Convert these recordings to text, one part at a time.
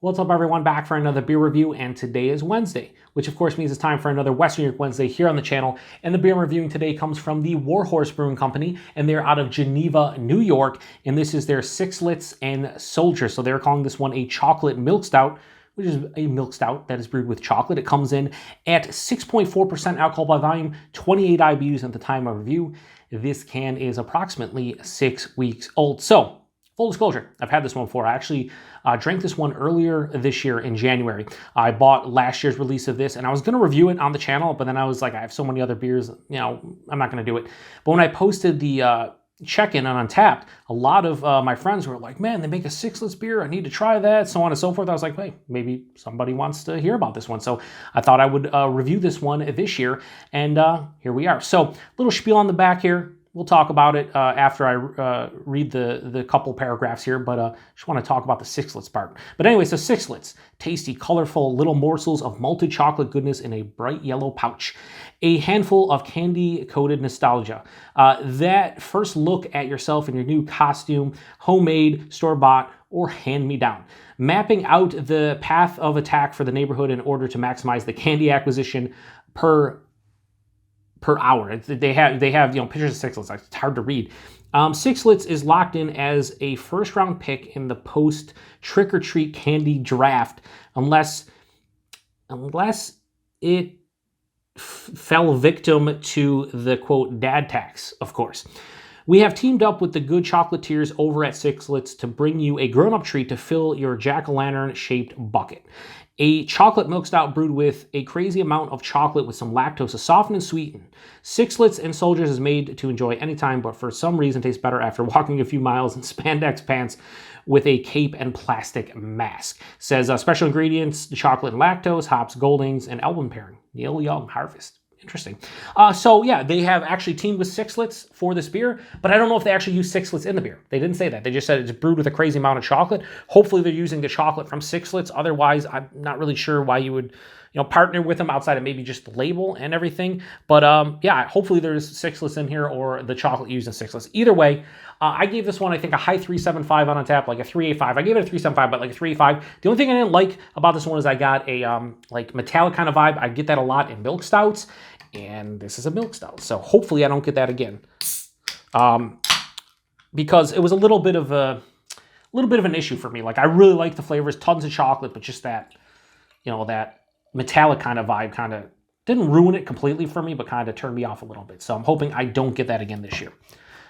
What's up, everyone? Back for another beer review, and today is Wednesday, which of course means it's time for another Western York Wednesday here on the channel. And the beer I'm reviewing today comes from the War Horse Brewing Company, and they're out of Geneva, New York, and this is their Sixlets and Soldiers. So they're calling this one a Chocolate Milk Stout, which is a milk stout that is brewed with chocolate. It comes in at 6.4% alcohol by volume, 28 IBUs at the time of review. This can is approximately 6 weeks old. So, full disclosure, I've had this one before. I actually drank this one earlier this year in January. I bought last year's release of this, and I was going to review it on the channel, but then I was like, I have so many other beers, you know, I'm not going to do it. But when I posted the check-in on Untappd, a lot of my friends were like, man, they make a Sixlets beer, I need to try that, so on and so forth. I was like, hey, maybe somebody wants to hear about this one. So I thought I would review this one this year, and here we are. So, little spiel on the back here. We'll talk about it after I read the couple paragraphs here, but just want to talk about the Sixlets part. But anyway, so Sixlets, tasty, colorful little morsels of malted chocolate goodness in a bright yellow pouch. A handful of candy-coated nostalgia. That first look at yourself in your new costume, homemade, store-bought, or hand-me-down. Mapping out the path of attack for the neighborhood in order to maximize the candy acquisition per hour. They have you know, pictures of Sixlets. It's hard to read. Sixlets is locked in as a first-round pick in the post trick-or-treat candy draft, unless it fell victim to the quote dad tax, of course. We have teamed up with the good chocolatiers over at Sixlets to bring you a grown-up treat to fill your jack-o'-lantern shaped bucket. A chocolate milk stout brewed with a crazy amount of chocolate with some lactose to soften and sweeten. Sixlets and Soldiers is made to enjoy anytime, but for some reason tastes better after walking a few miles in spandex pants with a cape and plastic mask. Says special ingredients, chocolate and lactose, hops, goldings, and album pairing. Neil Young Harvest. Interesting. So yeah, they have actually teamed with Sixlets for this beer, but I don't know if they actually use Sixlets in the beer. They didn't say that. They just said it's brewed with a crazy amount of chocolate. Hopefully they're using the chocolate from Sixlets. Otherwise, I'm not really sure why you would, you know, partner with them outside of maybe just the label and everything. But yeah, hopefully there's Sixlets in here or the chocolate used in Sixlets. Either way, I gave this one, I think, a high 3.75 on Untappd, like a 3.85. I gave it a 3.75, but like a 3.85. The only thing I didn't like about this one is I got a like metallic kind of vibe. I get that a lot in milk stouts, and this is a milk stout. So hopefully I don't get that again. Because it was a little bit of an issue for me. Like, I really like the flavors, tons of chocolate, but just that, you know, that metallic kind of vibe kind of didn't ruin it completely for me, but kind of turned me off a little bit. So I'm hoping I don't get that again this year.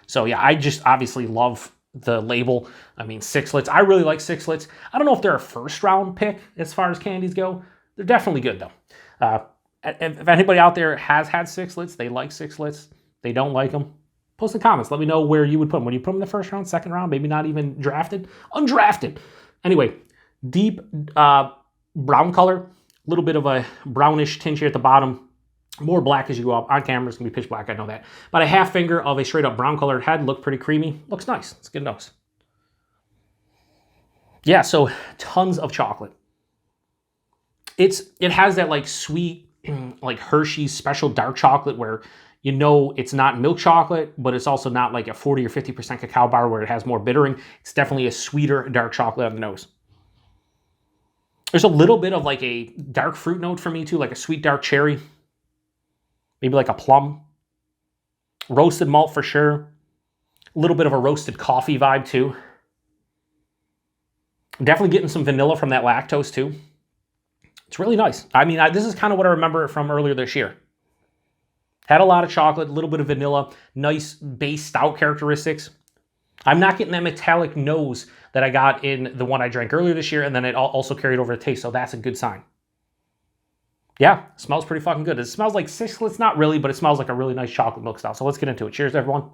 So yeah, I just obviously love the label. I mean, Sixlets. I really like Sixlets. I don't know if they're a first round pick as far as candies go. They're definitely good though. If anybody out there has had Sixlets, they like Sixlets, they don't like them, post in the comments. Let me know where you would put them. Would you put them in the first round, second round, maybe not even drafted? Undrafted. Anyway, deep brown color, a little bit of a brownish tinge here at the bottom. More black as you go up. On camera, it's going to be pitch black, I know that. About a half finger of a straight up brown colored head. Look pretty creamy. Looks nice. It's a good nose. Yeah, so tons of chocolate. It has that like sweet, like Hershey's special dark chocolate where you know it's not milk chocolate, but it's also not like a 40 or 50% cacao bar where it has more bittering. It's definitely a sweeter dark chocolate on the nose. There's a little bit of like a dark fruit note for me too, like a sweet dark cherry. Maybe like a plum. Roasted malt for sure. A little bit of a roasted coffee vibe too. Definitely getting some vanilla from that lactose too. It's really nice. I mean, this is kind of what I remember from earlier this year. Had a lot of chocolate, a little bit of vanilla, nice base stout characteristics. I'm not getting that metallic nose that I got in the one I drank earlier this year, and then it also carried over to taste, so that's a good sign. Yeah, it smells pretty fucking good. It smells like Sixlets, not really, but it smells like a really nice chocolate milk stout. So let's get into it. Cheers, everyone.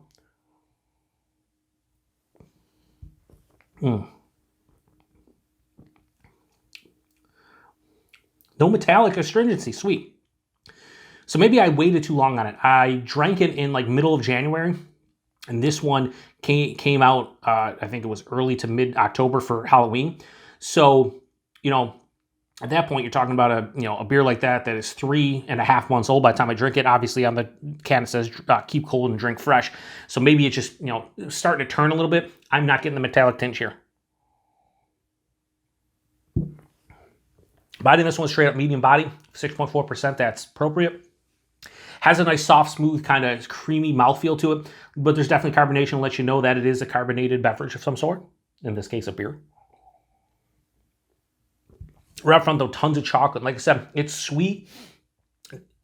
No metallic astringency, sweet. So maybe I waited too long on it. I drank it in like middle of January, and this one came out, I think it was early to mid-October for Halloween. So, you know, at that point, you're talking about a beer like that is 3.5 months old by the time I drink it. Obviously, on the can it says keep cold and drink fresh. So maybe it's just, you know, starting to turn a little bit. I'm not getting the metallic tinge here. Body in this one straight up medium body, 6.4%, that's appropriate. Has a nice, soft, smooth, kind of creamy mouthfeel to it, but there's definitely carbonation to let you know that it is a carbonated beverage of some sort, in this case, a beer. Right up front, though, tons of chocolate. Like I said, it's sweet.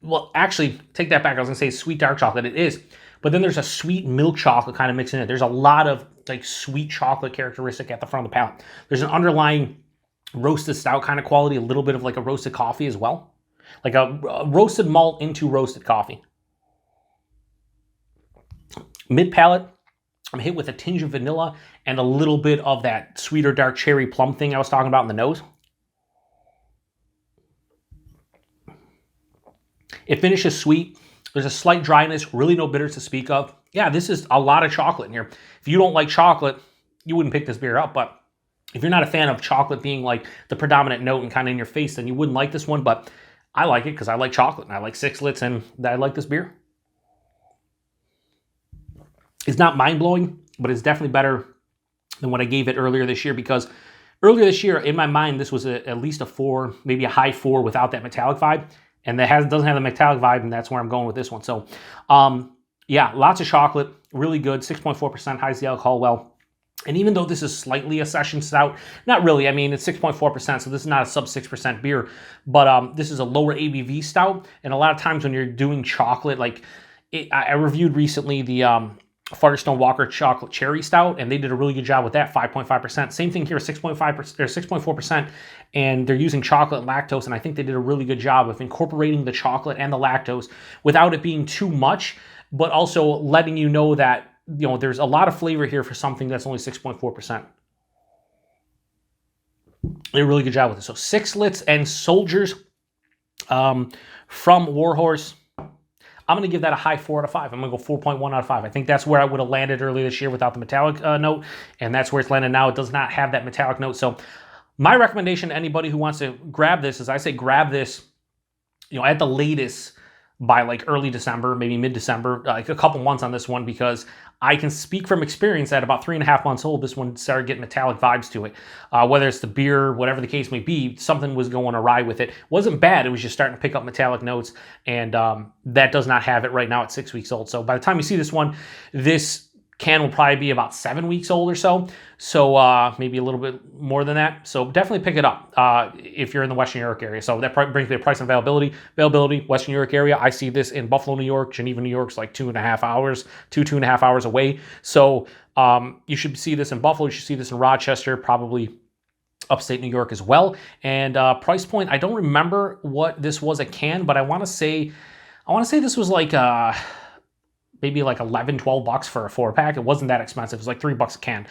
Well, actually, take that back. I was going to say sweet dark chocolate. It is. But then there's a sweet milk chocolate kind of mixed in it. There's a lot of like sweet chocolate characteristic at the front of the palate. There's an underlying roasted stout kind of quality, a little bit of like a roasted coffee as well. Like a roasted malt into roasted coffee. Mid palate, I'm hit with a tinge of vanilla and a little bit of that sweeter dark cherry plum thing I was talking about in the nose. It finishes sweet. There's a slight dryness, really no bitters to speak of. Yeah, this is a lot of chocolate in here. If you don't like chocolate, you wouldn't pick this beer up, but if you're not a fan of chocolate being like the predominant note and kind of in your face, then you wouldn't like this one, but I like it because I like chocolate and I like Sixlets and I like this beer. It's not mind-blowing, but it's definitely better than what I gave it earlier this year, because earlier this year, in my mind, this was at least a 4, maybe a high 4 without that metallic vibe. And that doesn't have the metallic vibe, and that's where I'm going with this one. So, yeah, lots of chocolate, really good, 6.4%, hides the alcohol well. And even though this is slightly a session stout, not really, I mean, it's 6.4%, so this is not a sub 6% beer, but this is a lower ABV stout. And a lot of times when you're doing chocolate, like I reviewed recently the Firestone Walker Chocolate Cherry Stout, and they did a really good job with that, 5.5%. Same thing here, 6.5% or 6.4%, and they're using chocolate and lactose, and I think they did a really good job of incorporating the chocolate and the lactose without it being too much, but also letting you know that, you know, there's a lot of flavor here for something that's only 6.4%. They did a really good job with it. So Sixlets and Soldiers from War Horse. I'm going to give that a high 4 out of 5. I'm going to go 4.1 out of 5. I think that's where I would have landed earlier this year without the metallic note, and that's where it's landed now. It does not have that metallic note. So my recommendation to anybody who wants to grab this is I say grab this, you know, at the latest by like early December, maybe mid-December, like a couple months on this one, because I can speak from experience at about 3.5 months old, this one started getting metallic vibes to it. Whether it's the beer, whatever the case may be, something was going awry with it. Wasn't bad, it was just starting to pick up metallic notes, and that does not have it right now at 6 weeks old. So by the time you see this one, this can will probably be about 7 weeks old or so. So maybe a little bit more than that. So definitely pick it up if you're in the Western New York area. So that brings me to price and availability. Availability, Western New York area. I see this in Buffalo, New York. Geneva, New York's like 2.5 hours, 2.5 hours away. So you should see this in Buffalo. You should see this in Rochester, probably upstate New York as well. And price point, I don't remember what this was a can, but I want to say this was like maybe like 11, 12 bucks for a 4-pack. It wasn't that expensive. It was like $3 a can.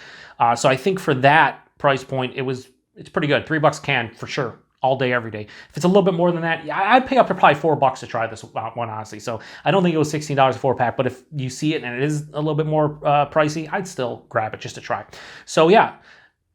So I think for that price point, it's pretty good. $3 a can for sure, all day, every day. If it's a little bit more than that, yeah, I'd pay up to probably $4 to try this one, honestly. So I don't think it was $16 a 4-pack, but if you see it and it is a little bit more pricey, I'd still grab it just to try. So yeah,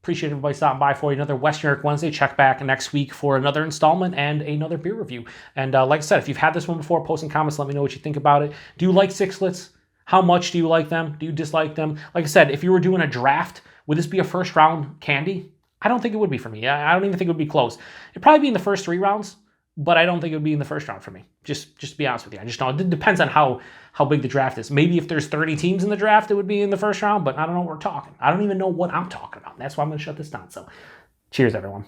appreciate everybody stopping by for another Western New York Wednesday. Check back next week for another installment and another beer review. And like I said, if you've had this one before, post in comments, let me know what you think about it. Do you like Sixlets? How much do you like them? Do you dislike them? Like I said, if you were doing a draft, would this be a first round candy? I don't think it would be for me. I don't even think it would be close. It'd probably be in the first 3 rounds, but I don't think it would be in the first round for me. Just to be honest with you. I just don't. It depends on how big the draft is. Maybe if there's 30 teams in the draft, it would be in the first round, but I don't know what we're talking. I don't even know what I'm talking about. That's why I'm going to shut this down. So cheers, everyone.